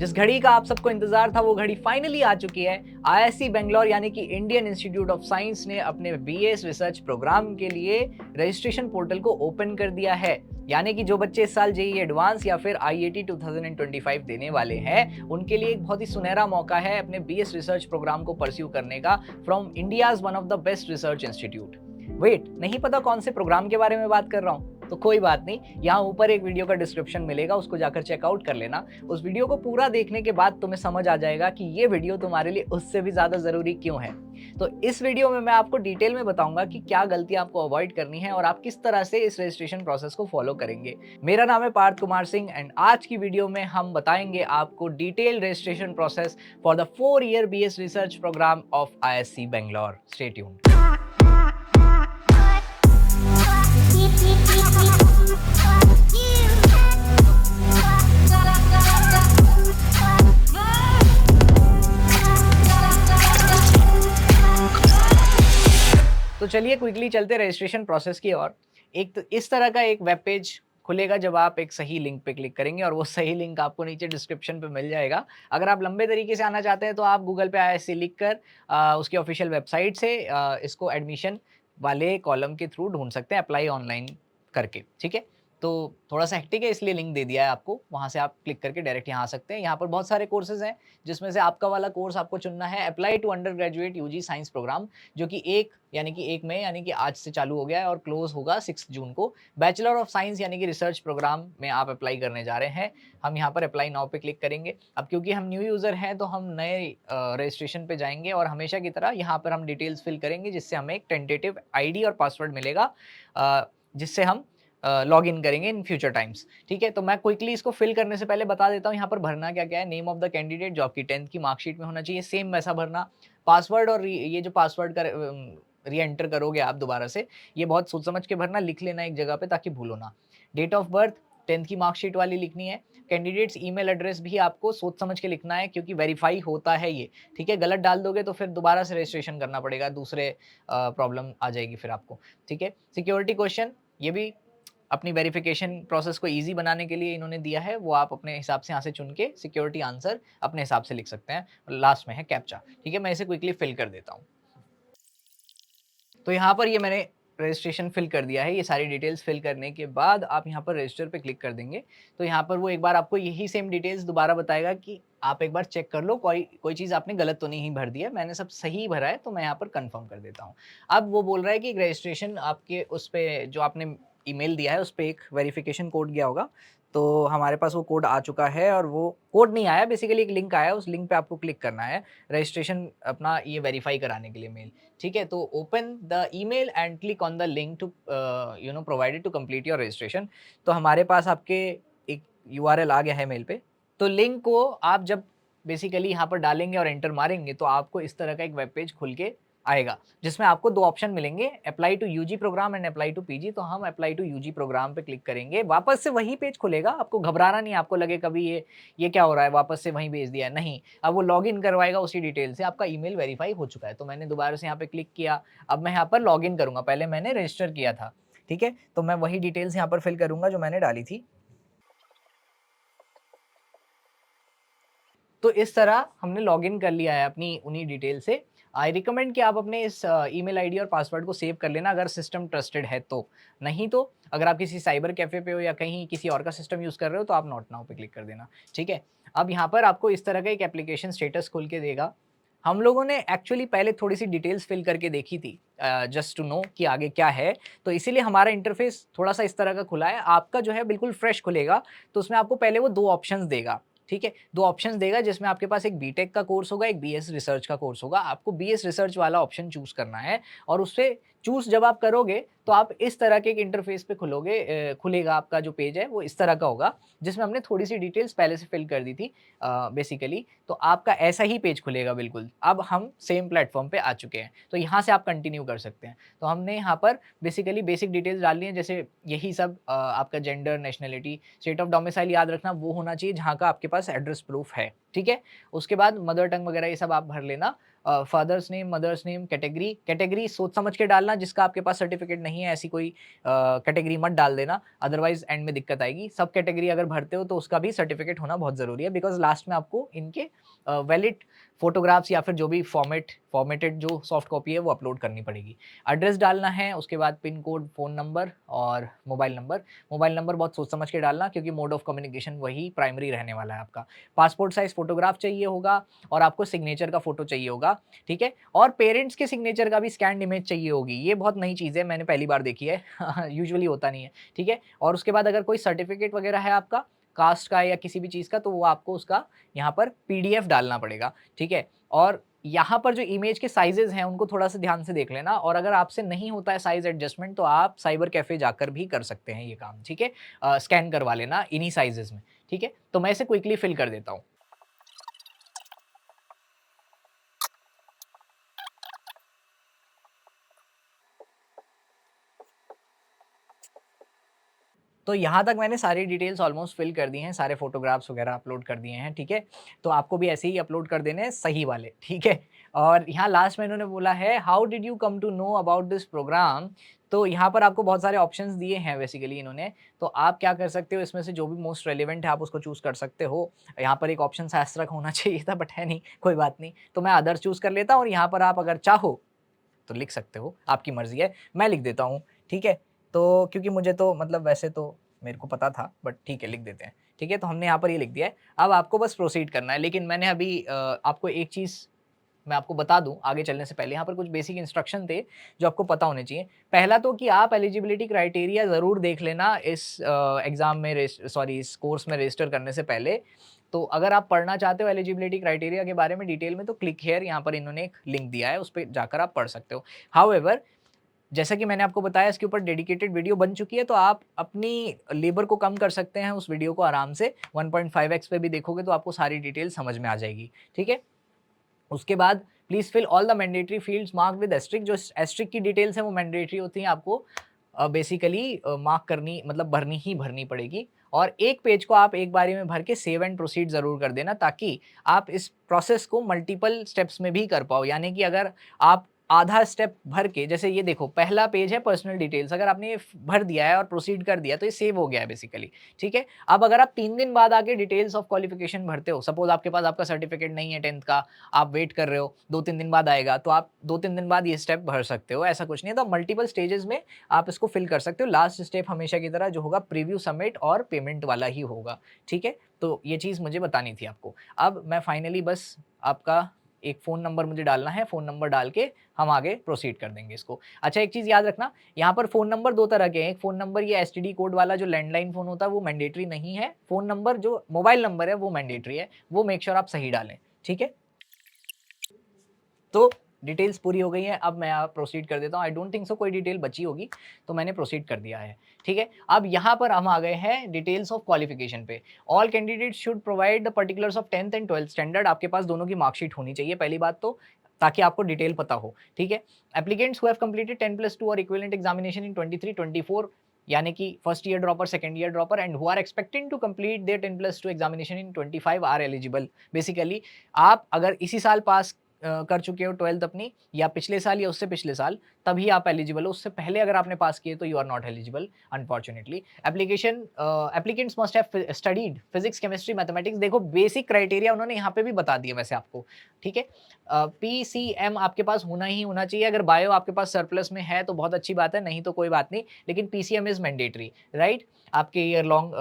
जिस घड़ी का आप सबको इंतजार था वो घड़ी फाइनली आ चुकी है। आईआईएससी बेंगलोर यानी कि इंडियन इंस्टीट्यूट ऑफ साइंस ने अपने बीएस रिसर्च प्रोग्राम के लिए रजिस्ट्रेशन पोर्टल को ओपन कर दिया है। यानी कि जो बच्चे इस साल जेईई एडवांस या फिर आईआईटी 2025 देने वाले हैं, उनके लिए एक बहुत ही सुनहरा मौका है अपने बीएस रिसर्च प्रोग्राम को परस्यू करने का from India's one of the best research institute. Wait, नहीं पता कौन से प्रोग्राम के बारे में बात कर रहा हूँ? तो कोई बात नहीं, यहाँ ऊपर एक वीडियो का डिस्क्रिप्शन मिलेगा, उसको जाकर चेकआउट कर लेना। उस वीडियो को पूरा देखने के बाद तुम्हें समझ आ जाएगा कि ये वीडियो तुम्हारे लिए उससे भी ज़्यादा ज़रूरी क्यों है। तो इस वीडियो में मैं आपको डिटेल में बताऊंगा कि क्या गलतियां आपको अवॉइड करनी है और आप किस तरह से इस रजिस्ट्रेशन प्रोसेस को फॉलो करेंगे। मेरा नाम है पार्थ कुमार सिंह एंड आज की वीडियो में हम बताएंगे आपको detail registration process for the 4 year BS research programme of IISc Bangalore. Stay tuned. तो चलिए क्विकली चलते रजिस्ट्रेशन प्रोसेस की ओर। एक तो इस तरह का एक वेब पेज खुलेगा जब आप एक सही लिंक पे क्लिक करेंगे और वो सही लिंक आपको नीचे डिस्क्रिप्शन पे मिल जाएगा। अगर आप लंबे तरीके से आना चाहते हैं तो आप गूगल पे आईआईएससी लिख कर उसकी ऑफिशियल वेबसाइट से इसको एडमिशन वाले कॉलम के थ्रू ढूंढ सकते हैं, अप्लाई ऑनलाइन करके। ठीक है, तो थोड़ा सा हेक्टिक है इसलिए लिंक दे दिया है आपको, वहाँ से आप क्लिक करके डायरेक्ट यहाँ आ सकते हैं। यहाँ पर बहुत सारे कोर्सेज हैं जिसमें से आपका वाला कोर्स आपको चुनना है, apply to undergraduate UG science programme, जो कि 1 मई यानी कि आज से चालू हो गया है और क्लोज होगा 6 जून को। बैचलर ऑफ साइंस यानी कि रिसर्च प्रोग्राम में आप अप्लाई करने जा रहे हैं। हम यहाँ पर अप्लाई नाउ पे क्लिक करेंगे। अब क्योंकि हम न्यू यूज़र हैं तो हम नए रजिस्ट्रेशन पे जाएंगे और हमेशा की तरह यहाँ पर हम डिटेल्स फिल करेंगे, जिससे हमें एक टेंटेटिव आईडी और पासवर्ड मिलेगा, जिससे हम लॉग इन करेंगे इन फ्यूचर टाइम्स। ठीक है, तो मैं क्विकली इसको फिल करने से पहले बता देता हूँ यहाँ पर भरना क्या क्या है। नेम ऑफ द कैंडिडेट जो आपकी 10th की मार्कशीट में होना चाहिए, सेम वैसा भरना। पासवर्ड और ये जो पासवर्ड का री एंटर करोगे आप दोबारा से, ये बहुत सोच समझ के भरना, लिख लेना एक जगह पे ताकि भूलो ना। डेट ऑफ बर्थ 10th की मार्कशीट वाली लिखनी है। कैंडिडेट्स ईमेल एड्रेस भी आपको सोच समझ के लिखना है क्योंकि वेरीफाई होता है ये। ठीक है, गलत डाल दोगे तो फिर दोबारा से रजिस्ट्रेशन करना पड़ेगा, दूसरे प्रॉब्लम आ जाएगी फिर आपको। ठीक है, सिक्योरिटी क्वेश्चन ये भी अपनी वेरिफिकेशन प्रोसेस को ईजी बनाने के लिए इन्होंने दिया है, वो आप अपने हिसाब से यहाँ से चुन के सिक्योरिटी आंसर अपने हिसाब से लिख सकते हैं। लास्ट में है कैप्चा। ठीक है, मैं इसे क्विकली फिल कर देता हूँ। तो यहाँ पर ये मैंने रजिस्ट्रेशन फिल कर दिया है। ये सारी डिटेल्स फिल करने के बाद आप यहाँ पर रजिस्टर पे क्लिक कर देंगे तो यहाँ पर वो एक बार आपको यही सेम डिटेल्स दोबारा बताएगा कि आप एक बार चेक कर लो कोई चीज़ आपने गलत तो नहीं भर दी है। मैंने सब सही भरा है तो मैं यहाँ पर कंफर्म कर देता हूँ। अब वो बोल रहा है कि रजिस्ट्रेशन आपके उस पे जो आपने ईमेल दिया है उस पे एक वेरिफिकेशन कोड गया होगा। तो हमारे पास वो कोड आ चुका है और वो कोड नहीं आया, बेसिकली एक लिंक आया, उस लिंक पे आपको क्लिक करना है रजिस्ट्रेशन अपना ये वेरीफाई कराने के लिए मेल। ठीक है, तो open the email and click on the link to provided to complete your registration. तो हमारे पास आपके एक यूआरएल आ गया है मेल पे। तो लिंक को आप जब बेसिकली यहाँ पर डालेंगे और एंटर मारेंगे तो आपको इस तरह का एक वेब पेज खुल के आएगा, जिसमें आपको 2 ऑप्शन मिलेंगे, apply to UG programme and apply to PG. तो हम अप्लाई टू यूजी प्रोग्राम पे क्लिक करेंगे, वापस से वही पेज खुलेगा। आपको घबराना नहीं, आपको लगे कभी ये क्या हो रहा है, वापस से वहीं भेज दिया है, नहीं। अब वो लॉगिन करवाएगा उसी डिटेल से। आपका ईमेल वेरीफाई हो चुका है तो मैंने दोबारा से यहाँ पे क्लिक किया। अब मैं यहाँ पर लॉगिन करूंगा, पहले मैंने रजिस्टर किया था। ठीक है, तो मैं वही डिटेल्स यहाँ पर फिल करूंगा जो मैंने डाली थी। तो इस तरह हमने लॉगिन कर लिया है अपनी उन्हीं डिटेल से। आई रिकमेंड कि आप अपने इस ईमेल आईडी और पासवर्ड को सेव कर लेना अगर सिस्टम ट्रस्टेड है तो। नहीं तो अगर आप किसी साइबर कैफ़े पे हो या कहीं किसी और का सिस्टम यूज़ कर रहे हो तो आप नॉट नाउ पे क्लिक कर देना। ठीक है, अब यहाँ पर आपको इस तरह का एक एप्लीकेशन स्टेटस खोल के देगा। हम लोगों ने एक्चुअली पहले थोड़ी सी डिटेल्स फिल करके देखी थी जस्ट टू नो कि आगे क्या है, तो इसीलिए हमारा इंटरफेस थोड़ा सा इस तरह का खुला है। आपका जो है बिल्कुल फ्रेश खुलेगा। तो उसमें आपको पहले वो 2 ऑप्शंस देगा। ठीक है, 2 ऑप्शंस देगा जिसमें आपके पास एक बीटेक का कोर्स होगा, एक बीएस रिसर्च का कोर्स होगा। आपको बीएस रिसर्च वाला ऑप्शन चूज़ करना है और उससे चूज़ जब आप करोगे तो आप इस तरह के एक इंटरफेस पे खुलेगा। आपका जो पेज है वो इस तरह का होगा, जिसमें हमने थोड़ी सी डिटेल्स पहले से फिल कर दी थी बेसिकली। तो आपका ऐसा ही पेज खुलेगा बिल्कुल। अब हम सेम प्लेटफॉर्म पे आ चुके हैं तो यहाँ से आप कंटिन्यू कर सकते हैं। तो हमने यहाँ पर बेसिकली बेसिक डिटेल्स डालनी है, जैसे यही सब आपका gender, nationality, state of domicile याद रखना वो होना चाहिए जहाँ का आपके पास एड्रेस प्रूफ है। ठीक है? उसके बाद मदर टंग वगैरह ये सब आप भर लेना। Father's name, mother's name, category, category सोच समझ के डालना, जिसका आपके पास सर्टिफिकेट नहीं है ऐसी कोई कैटेगरी मत डाल देना, अदरवाइज़ एंड में दिक्कत आएगी। सब कैटेगरी अगर भरते हो तो उसका भी सर्टिफिकेट होना बहुत ज़रूरी है, बिकॉज़ लास्ट में आपको इनके वैलिड फ़ोटोग्राफ्स या फिर जो भी फॉर्मेटेड जो सॉफ्ट कॉपी है वो अपलोड करनी पड़ेगी। एड्रेस डालना है, उसके बाद पिन कोड, फ़ोन नंबर और मोबाइल नंबर। मोबाइल नंबर बहुत सोच समझ के डालना, क्योंकि मोड ऑफ कम्युनिकेशन वही प्राइमरी रहने वाला है आपका। पासपोर्ट साइज़ फ़ोटोग्राफ चाहिए होगा और आपको सिग्नेचर का फ़ोटो चाहिए होगा, ठीक है? और पेरेंट्स के सिग्नेचर का भी स्कैन्ड इमेज चाहिए होगी। ये बहुत नई चीज़ है, मैंने पहली बार देखी है। यूजुअली होता नहीं है, ठीक है? और उसके बाद अगर कोई सर्टिफिकेट वगैरह है आपका, कास्ट का या किसी भी चीज़ का, तो वो आपको उसका यहाँ पर पीडीएफ डालना पड़ेगा, ठीक है? और यहाँ पर जो इमेज के साइज़ेज़ हैं, उनको थोड़ा-सा ध्यान से देख लेना, और अगर आपसे नहीं होता है साइज़ एडजस्टमेंट, तो आप साइबर कैफ़े जाकर भी कर सकते हैं ये काम, ठीक है? स्कैन करवा लेना इन्हीं साइज़ेज़ में, ठीक है? तो मैं इसे क्विकली फिल कर देता हूँ। तो यहाँ तक मैंने सारी डिटेल्स ऑलमोस्ट फिल कर दी हैं, सारे फ़ोटोग्राफ्स वगैरह अपलोड कर दिए हैं, ठीक है? तो आपको भी ऐसे ही अपलोड कर देने हैं सही वाले, ठीक है? और यहाँ लास्ट में इन्होंने बोला है, how did you come to know about this programme? तो यहाँ पर आपको बहुत सारे ऑप्शंस दिए हैं बेसिकली इन्होंने, तो आप क्या कर सकते हो, इसमें से जो भी मोस्ट रेलेवेंट है आप उसको चूज़ कर सकते हो। यहाँ पर एक ऑप्शन शास्त्रक होना चाहिए था, बट है नहीं, कोई बात नहीं। तो मैं अदर्स चूज़ कर लेता हूँ, और यहाँ पर आप अगर चाहो तो लिख सकते हो, आपकी मर्ज़ी है। मैं लिख देता हूँ, ठीक है? तो क्योंकि मुझे तो मतलब वैसे तो मेरे को पता था, बट ठीक है, लिख देते हैं, ठीक है? तो हमने यहाँ पर ये लिख दिया है। अब आपको बस प्रोसीड करना है, लेकिन मैंने अभी आपको एक चीज़ मैं आपको बता दूँ आगे चलने से पहले, यहाँ पर कुछ बेसिक इंस्ट्रक्शन थे जो आपको पता होने चाहिए। पहला तो कि आप एलिजिबिलिटी क्राइटेरिया ज़रूर देख लेना इस एग्ज़ाम में इस कोर्स में रजिस्टर करने से पहले। तो अगर आप पढ़ना चाहते हो एलिजिबिलिटी क्राइटेरिया के बारे में डिटेल में, तो क्लिक हियर, यहाँ पर इन्होंने एक लिंक दिया है, उस पे जाकर आप पढ़ सकते हो। हाउएवर, जैसा कि मैंने आपको बताया, इसके ऊपर डेडिकेटेड वीडियो बन चुकी है, तो आप अपनी लेबर को कम कर सकते हैं उस वीडियो को आराम से। 1.5x पे भी देखोगे तो आपको सारी डिटेल समझ में आ जाएगी, ठीक है? उसके बाद please fill all the mandatory fields marked with asterisk. जो एस्टेरिस्क की डिटेल्स हैं वो मैंडेटरी होती हैं, आपको बेसिकली मार्क करनी, मतलब भरनी ही भरनी पड़ेगी। और एक पेज को आप एक बारी में भर के सेव एंड प्रोसीड ज़रूर कर देना, ताकि आप इस प्रोसेस को मल्टीपल स्टेप्स में भी कर पाओ। यानी कि अगर आप आधा स्टेप भर के, जैसे ये देखो, पहला पेज है पर्सनल डिटेल्स, अगर आपने ये भर दिया है और प्रोसीड कर दिया तो ये सेव हो गया है बेसिकली, ठीक है? अब अगर आप 3 दिन बाद आके डिटेल्स ऑफ क्वालिफिकेशन भरते हो, सपोज़ आपके पास आपका सर्टिफिकेट नहीं है 10th का, आप वेट कर रहे हो, 2-3 दिन बाद आएगा, तो आप 2-3 दिन बाद ये स्टेप भर सकते हो, ऐसा कुछ नहीं है। तो मल्टीपल स्टेजेस में आप इसको फिल कर सकते हो। लास्ट स्टेप हमेशा की तरह जो होगा प्रीव्यू, सबमिट और पेमेंट वाला ही होगा, ठीक है? तो ये चीज़ मुझे बतानी थी आपको। अब मैं फाइनली बस आपका एक फ़ोन नंबर मुझे डालना है, फ़ोन नंबर डाल के हम आगे प्रोसीड कर देंगे इसको। अच्छा, एक चीज़ याद रखना, यहाँ पर फ़ोन नंबर 2 तरह के हैं। एक फ़ोन नंबर ये एसटीडी कोड वाला जो लैंडलाइन फ़ोन होता है वो मैंडेटरी नहीं है। फ़ोन नंबर जो मोबाइल नंबर है वो मैंडेटरी है, वो मेक श्योर आप सही डालें, ठीक है? तो डिटेल्स पूरी हो गई हैं, अब मैं प्रोसीड कर देता हूँ। आई डोंट थिंक सो कोई डिटेल बची होगी, तो मैंने प्रोसीड कर दिया है, ठीक है? अब यहाँ पर हम आ गए हैं डिटेल्स ऑफ क्वालिफिकेशन पे। All candidates should provide the particulars of 10th and 12th standard. आपके पास दोनों की मार्कशीट होनी चाहिए पहली बात तो, ताकि आपको डिटेल पता हो, ठीक है? एप्लीकेंट्स हू हैव कंप्लीटेड 10+2 और इक्विवेलेंट एग्जामिनेशन इन 23-24, यानी कि first year dropper, second year dropper, and who are expecting to complete their 10+2 examination in 25 are eligible. Basically आप अगर इसी साल पास कर चुके हो 12th अपनी, या पिछले साल या उससे पिछले साल, तभी आप एलिजिबल हो। उससे पहले अगर आपने पास किए तो you are not eligible unfortunately. Applicants must have studied physics, chemistry, mathematics. देखो बेसिक क्राइटेरिया उन्होंने यहाँ पे भी बता दिया वैसे आपको, ठीक है? पीसीएम आपके पास होना ही होना चाहिए। अगर बायो आपके पास सरप्लस में है तो बहुत अच्छी बात है, नहीं तो कोई बात नहीं, लेकिन पीसीएम इज मैंडेटरी, राइट? आपके ईयर लॉन्ग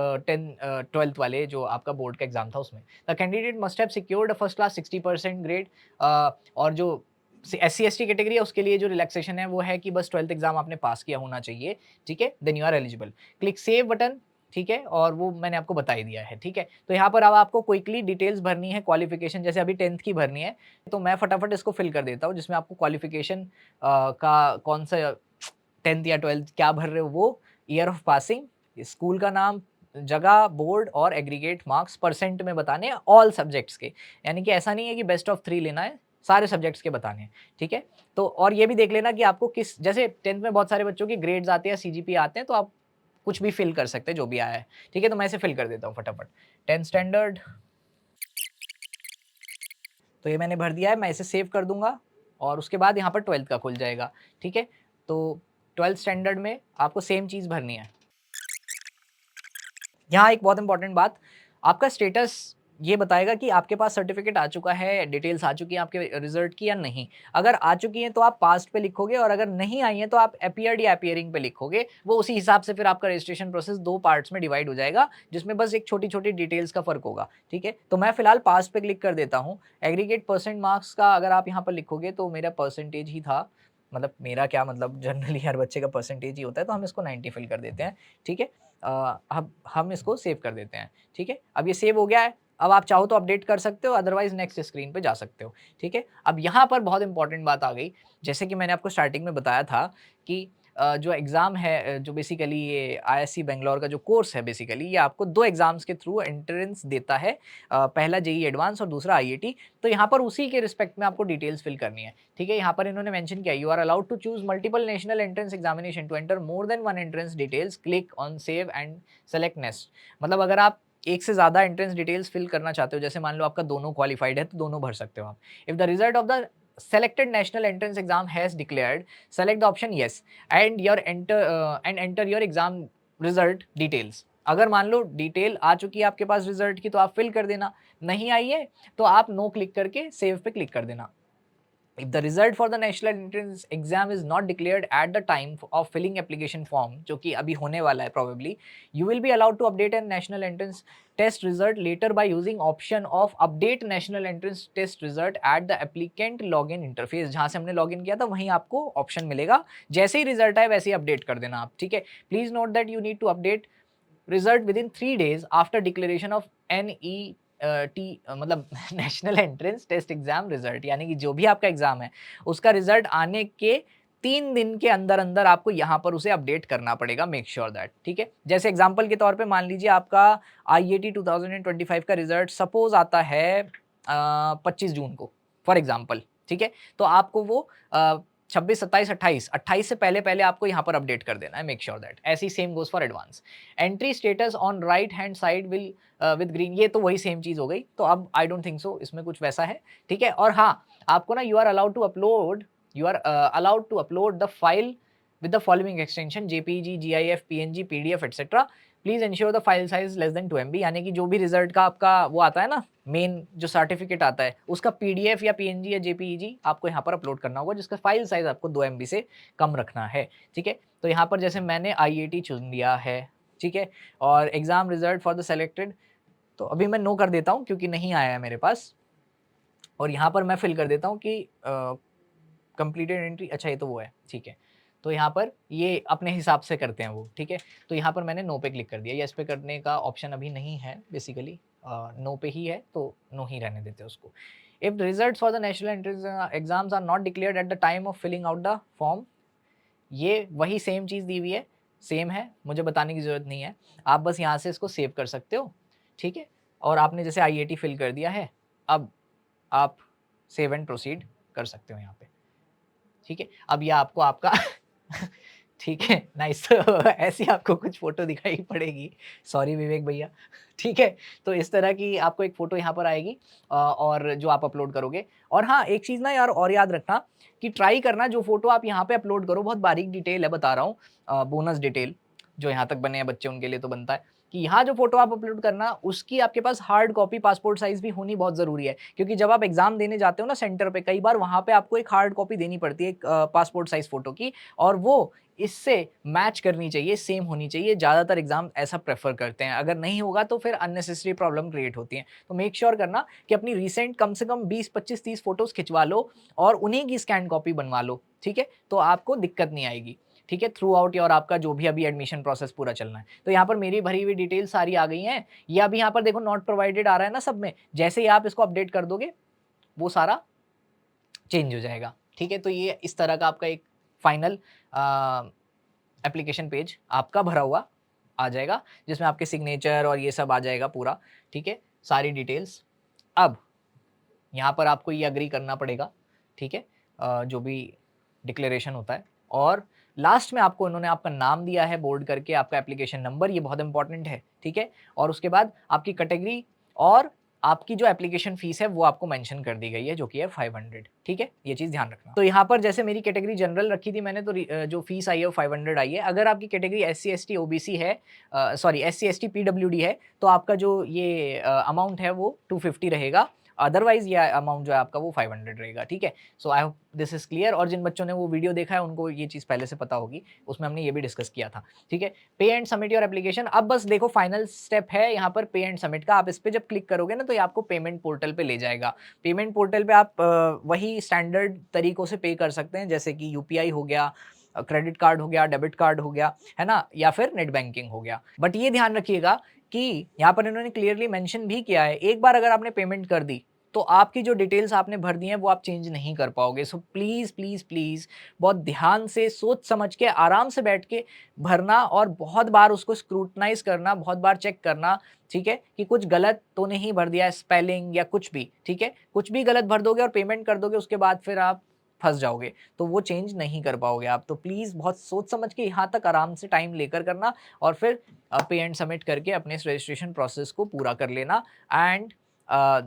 12th वाले जो आपका बोर्ड का एग्जाम था उसमें। The candidate must have secured first class 60% grade. और जो एससी/एसटी कैटेगरी है उसके लिए जो रिलैक्सेशन है वो है कि बस 12th एग्जाम आपने पास किया होना चाहिए, ठीक है? Then you are eligible. Click save button, ठीक है? और वो मैंने आपको बता ही दिया है, ठीक है? तो यहाँ पर अब आपको क्विकली डिटेल्स भरनी है क्वालिफिकेशन, जैसे अभी 10th की भरनी है, तो मैं फटाफट इसको फिल कर देता हूँ, जिसमें आपको क्वालिफिकेशन का कौन सा 10th या 12th क्या भर रहे हो वो, ईयर ऑफ पासिंग, स्कूल का नाम, जगह, बोर्ड और एग्रीगेट मार्क्स परसेंट में बताने हैं ऑल सब्जेक्ट्स के। यानी कि ऐसा नहीं है कि बेस्ट ऑफ 3 लेना है, सारे सब्जेक्ट्स के बताने हैं, ठीक है? तो और ये भी देख लेना कि आपको किस, जैसे 10th में बहुत सारे बच्चों के ग्रेड्स आते हैं, सीजीपीए आते हैं, तो आप कुछ भी फिल कर सकते हैं जो भी आया है, ठीक है? तो मैं इसे फिल कर देता हूँ फटाफट। 10th स्टैंडर्ड, तो ये मैंने भर दिया है, मैं इसे सेव कर दूँगा और उसके बाद यहाँ पर 12th का खुल जाएगा, ठीक है? तो 12th स्टैंडर्ड में आपको सेम चीज़ भरनी है। यहाँ एक बहुत इंपॉर्टेंट बात, आपका स्टेटस ये बताएगा कि आपके पास सर्टिफिकेट आ चुका है, डिटेल्स आ चुकी है आपके रिजल्ट की या नहीं। अगर आ चुकी हैं तो आप पास्ट पे लिखोगे और अगर नहीं आई हैं तो आप अपीयर्ड या अपीयरिंग पे लिखोगे। वो उसी हिसाब से फिर आपका रजिस्ट्रेशन प्रोसेस 2 पार्ट्स में डिवाइड हो जाएगा, जिसमें बस एक छोटी-छोटी डिटेल्स का फ़र्क होगा, ठीक है? तो मैं फिलहाल पास्ट पे क्लिक कर देता हूँ। एग्रीगेट परसेंट मार्क्स का अगर आप यहाँ पर लिखोगे तो मेरा परसेंटेज ही था, मतलब मेरा क्या मतलब जनरली हर बच्चे का परसेंटेज ही होता है, तो हम इसको 90 फिल कर देते हैं, ठीक है? अब हम इसको सेव कर देते हैं, ठीक है? अब ये सेव हो गया है, अब आप चाहो तो अपडेट कर सकते हो, अदरवाइज़ नेक्स्ट स्क्रीन पे जा सकते हो, ठीक है? अब यहाँ पर बहुत इंपॉर्टेंट बात आ गई, जैसे कि मैंने आपको स्टार्टिंग में बताया था कि जो एग्ज़ाम है जो बेसिकली ये आईआईएससी बैंगलोर का जो कोर्स है बेसिकली, ये आपको 2 एग्ज़ाम्स के थ्रू एंट्रेंस देता है। पहला जेईई एडवांस और दूसरा आईआईटी। तो यहाँ पर उसी के रिस्पेक्ट में आपको डिटेल्स फिल करनी है, ठीक है? यहाँ पर इन्होंने मेंशन किया, you are allowed to choose multiple national entrance examination to enter more than 1 entrance details, click on save and select next. मतलब अगर आप एक से ज़्यादा एंट्रेंस डिटेल्स फिल करना चाहते हो, जैसे मान लो आपका दोनों क्वालिफाइड है, तो दोनों भर सकते हो आप। If the result of the selected national entrance exam has declared, select the option yes and enter your exam result details। अगर मान लो डिटेल आ चुकी है आपके पास रिजल्ट की तो आप फिल कर देना, नहीं आई है तो आप नो क्लिक करके सेव पे क्लिक कर देना। If the result for the national entrance exam is not declared at the time of filling application form, जो कि अभी होने वाला है probably, you will be allowed to update a national entrance test result later by using option of update national entrance test result at the applicant login interface। जहाँ से हमने login किया था वहीं आपको ऑप्शन मिलेगा, जैसे ही रिजल्ट आए वैसे ही अपडेट कर देना आप, ठीक है? Please note that you need to update result within 3 days after declaration of मतलब national entrance test exam result, यानी कि जो भी आपका एग्जाम है उसका रिजल्ट आने के 3 दिन के अंदर अंदर आपको यहाँ पर उसे अपडेट करना पड़ेगा, मेक श्योर दैट, ठीक है? जैसे एग्जांपल के तौर पे मान लीजिए आपका आईआईटी 2025 का रिजल्ट सपोज आता है 25 जून को फॉर एग्जाम्पल, ठीक है? तो आपको वो 26, 27, 28, 28 से पहले पहले आपको यहाँ पर अपडेट कर देना है, मेक श्योर दैट। ऐसे ही same goes for advance. Entry status on right hand side will with green, ये तो वही सेम चीज़ हो गई, तो अब आई डोंट थिंक सो इसमें कुछ वैसा है, ठीक है? और हाँ, आपको ना you are allowed to upload the file with the following extension JPG, GIF, PNG, PDF etc. Please ensure the file size less than 2 MB, यानी कि जो भी रिजल्ट का आपका वो आता है ना, मेन जो सर्टिफिकेट आता है उसका PDF या PNG या JPEG आपको यहाँ पर अपलोड करना होगा, जिसका फाइल साइज आपको 2 MB से कम रखना है, ठीक है? तो यहाँ पर जैसे मैंने IIT चुन लिया है, ठीक है? और exam result for the selected, तो अभी मैं नो कर देता हूँ क्योंकि नहीं आया है मेरे पास, और यहाँ पर मैं फिल कर देता हूँ कि कंप्लीटेड एंट्री, अच्छा ये तो वो है, ठीक है? तो यहाँ पर ये अपने हिसाब से करते हैं वो, ठीक है? तो यहाँ पर मैंने नो पे क्लिक कर दिया, येस पे करने का ऑप्शन अभी नहीं है बेसिकली, नो पे ही है तो नो ही रहने देते उसको। If the results for the national entrance exams are not declared at the time of filling out the form, ये वही सेम चीज़ दी हुई है, सेम है, मुझे बताने की ज़रूरत नहीं है, आप बस यहाँ से इसको सेव कर सकते हो, ठीक है? और आपने जैसे IIT फिल कर दिया है, अब आप सेव एंड प्रोसीड कर सकते हो यहाँ पे, ठीक है? अब ये आपको आपका ठीक है, नाइस। तो ऐसी आपको कुछ फ़ोटो दिखाई पड़ेगी, सॉरी विवेक भैया, ठीक है? तो इस तरह की आपको एक फ़ोटो यहाँ पर आएगी और जो आप अपलोड करोगे। और हाँ, एक चीज़ ना यार और याद रखना कि ट्राई करना जो फ़ोटो आप यहाँ पे अपलोड करो, बहुत बारीक डिटेल है बता रहा हूँ, बोनस डिटेल, जो यहाँ तक बने हैं बच्चे उनके लिए तो बनता है, कि यहाँ जो फ़ोटो आप अपलोड करना उसकी आपके पास हार्ड कॉपी पासपोर्ट साइज़ भी होनी बहुत ज़रूरी है। क्योंकि जब आप एग्ज़ाम देने जाते हो ना सेंटर पे, कई बार वहाँ पे आपको एक हार्ड कॉपी देनी पड़ती है एक पासपोर्ट साइज़ फ़ोटो की, और वो इससे मैच करनी चाहिए, सेम होनी चाहिए। ज़्यादातर एग्ज़ाम ऐसा प्रेफ़र करते हैं, अगर नहीं होगा तो फिर अननेसेसरी प्रॉब्लम क्रिएट होती है। तो मेक श्योर करना कि अपनी रीसेंट कम से कम 20, 25, 30 फ़ोटोज़ खिंचवा लो और उन्हीं की स्कैन कॉपी बनवा लो, ठीक है? तो आपको दिक्कत नहीं आएगी, ठीक है? थ्रू आउट और आपका जो भी अभी एडमिशन प्रोसेस पूरा चलना है। तो यहाँ पर मेरी भरी हुई डिटेल सारी आ गई हैं। ये अभी यहाँ पर देखो नॉट प्रोवाइडेड आ रहा है ना सब में, जैसे ही आप इसको अपडेट कर दोगे, वो सारा चेंज हो जाएगा, ठीक है? तो ये इस तरह का आपका एक फाइनल एप्लीकेशन पेज आपका भरा हुआ आ जाएगा, जिसमें आपके सिग्नेचर और ये सब आ जाएगा पूरा, ठीक है? सारी डिटेल्स। अब यहाँ पर आपको ये एग्री करना पड़ेगा, ठीक है? जो भी डिक्लेरेशन होता है, और लास्ट में आपको उन्होंने आपका नाम दिया है बोल्ड करके, आपका एप्लीकेशन नंबर, ये बहुत इंपॉर्टेंट है, ठीक है? और उसके बाद आपकी कैटेगरी और आपकी जो एप्लीकेशन फीस है वो आपको मेंशन कर दी गई है, जो कि है 500, ठीक है? ये चीज़ ध्यान रखना। तो यहाँ पर जैसे मेरी कैटेगरी जनरल रखी थी मैंने, तो जो फीस आई है वो 500 आई है। अगर आपकी कैटेगरी एससी, एसटी, ओबीसी है, सॉरी एससी, एसटी, पीडब्ल्यूडी है, तो आपका जो ये अमाउंट है वो 250 रहेगा। अदरवाइज़ ये अमाउंट जो है आपका वो 500 रहेगा, ठीक है? So I hope this is clear, और जिन बच्चों ने वो वीडियो देखा है उनको ये चीज़ पहले से पता होगी, उसमें हमने ये भी डिस्कस किया था, ठीक है? पे एंड सबमिट योर एप्लीकेशन। अब बस देखो फाइनल स्टेप है यहाँ पर पे एंड सबमिट का। आप इस पे जब क्लिक करोगे ना, तो ये आपको पेमेंट पोर्टल पे ले जाएगा। पेमेंट पोर्टल पे आप वही स्टैंडर्ड तरीकों से पे कर सकते हैं, जैसे कि यूपीआई हो गया, क्रेडिट कार्ड हो गया, डेबिट कार्ड हो गया, है ना? या फिर नेट बैंकिंग हो गया। बट ये ध्यान रखिएगा कि यहाँ पर इन्होंने क्लियरली मेंशन भी किया है, एक बार अगर आपने पेमेंट कर दी, तो आपकी जो डिटेल्स आपने भर दी हैं वो आप चेंज नहीं कर पाओगे। सो प्लीज़, प्लीज़, प्लीज़ बहुत ध्यान से सोच समझ के आराम से बैठ के भरना, और बहुत बार उसको स्क्रूटनाइज़ करना, बहुत बार चेक करना, ठीक है? कि कुछ गलत तो नहीं भर दिया है, स्पेलिंग या कुछ भी, ठीक है? कुछ भी गलत भर दोगे और पेमेंट कर दोगे, उसके बाद फिर आप फँस जाओगे, तो वो चेंज नहीं कर पाओगे आप। तो प्लीज़ बहुत सोच समझ के यहाँ तक आराम से टाइम लेकर करना, और फिर पे एंड सबमिट करके अपने इस रजिस्ट्रेशन प्रोसेस को पूरा कर लेना। And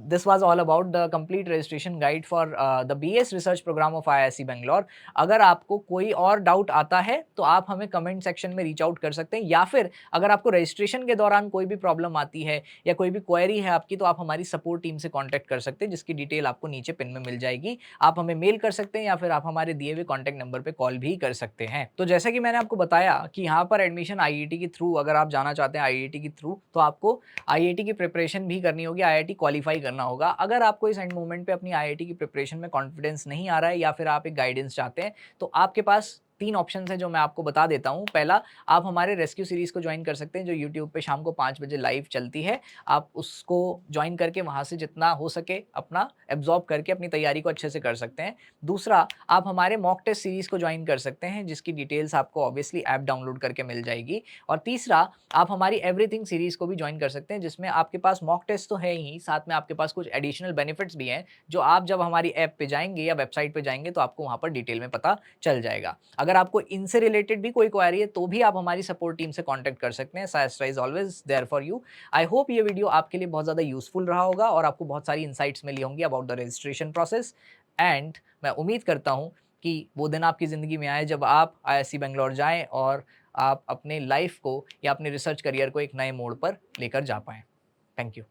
this was all about the complete registration guide for the BS research program of IISc Bangalore। अगर आपको कोई और डाउट आता है तो आप हमें कमेंट सेक्शन में रीच आउट कर सकते हैं, या फिर अगर आपको रजिस्ट्रेशन के दौरान कोई भी प्रॉब्लम आती है या कोई भी क्वेरी है आपकी, तो आप हमारी सपोर्ट टीम से कॉन्टैक्ट कर सकते हैं, जिसकी डिटेल आपको नीचे पिन में मिल जाएगी। आप हमें मेल कर सकते हैं, या फिर आप हमारे दिए हुए कॉन्टैक्ट नंबर पे कॉल भी कर सकते हैं। तो जैसा कि मैंने आपको बताया कि यहाँ पर एडमिशन आईआईटी के थ्रू, अगर आप जाना चाहते हैं आईआईटी के थ्रू, तो आपको आईआईटी की प्रिपरेशन भी करनी होगी, आईआईटी क्वालीफाई करना होगा। अगर आपको इस एंड मोमेंट पे अपनी आईआईटी की प्रिपरेशन में कॉन्फिडेंस नहीं आ रहा है, या फिर आप एक गाइडेंस चाहते हैं, तो आपके पास 3 ऑप्शंस हैं जो मैं आपको बता देता हूँ। पहला, आप हमारे रेस्क्यू सीरीज़ को जॉइन कर सकते हैं, जो यूट्यूब पे शाम को 5 बजे लाइव चलती है। आप उसको जॉइन करके वहाँ से जितना हो सके अपना एब्ज़ॉर्ब करके अपनी तैयारी को अच्छे से कर सकते हैं। दूसरा, आप हमारे मॉक टेस्ट सीरीज़ को जॉइन कर सकते हैं, जिसकी डिटेल्स आपको ऑब्वियसली ऐप डाउनलोड करके मिल जाएगी। और तीसरा, आप हमारी एवरीथिंग सीरीज़ को भी जॉइन कर सकते हैं, जिसमें आपके पास मॉक टेस्ट तो है ही, साथ में आपके पास कुछ एडिशनल बेनिफिट्स भी हैं, जो आप जब हमारी ऐप पे जाएँगे या वेबसाइट पे जाएँगे तो आपको वहाँ पर डिटेल में पता चल जाएगा। अगर आपको इनसे रिलेटेड भी कोई क्वेरी है, तो भी आप हमारी सपोर्ट टीम से कॉन्टैक्ट कर सकते हैं। सायस्ट्रा is always there for you. I hope ये वीडियो आपके लिए बहुत ज़्यादा यूज़फुल रहा होगा, और आपको बहुत सारी इनसाइट्स मिली होंगी about the registration process. And मैं उम्मीद करता हूँ कि वो दिन आपकी ज़िंदगी में आए जब आप आईआईएससी बैंगलोर जाएँ, और आप अपने लाइफ को या अपने रिसर्च करियर को एक नए मोड़ पर लेकर जा पाएँ। Thank you.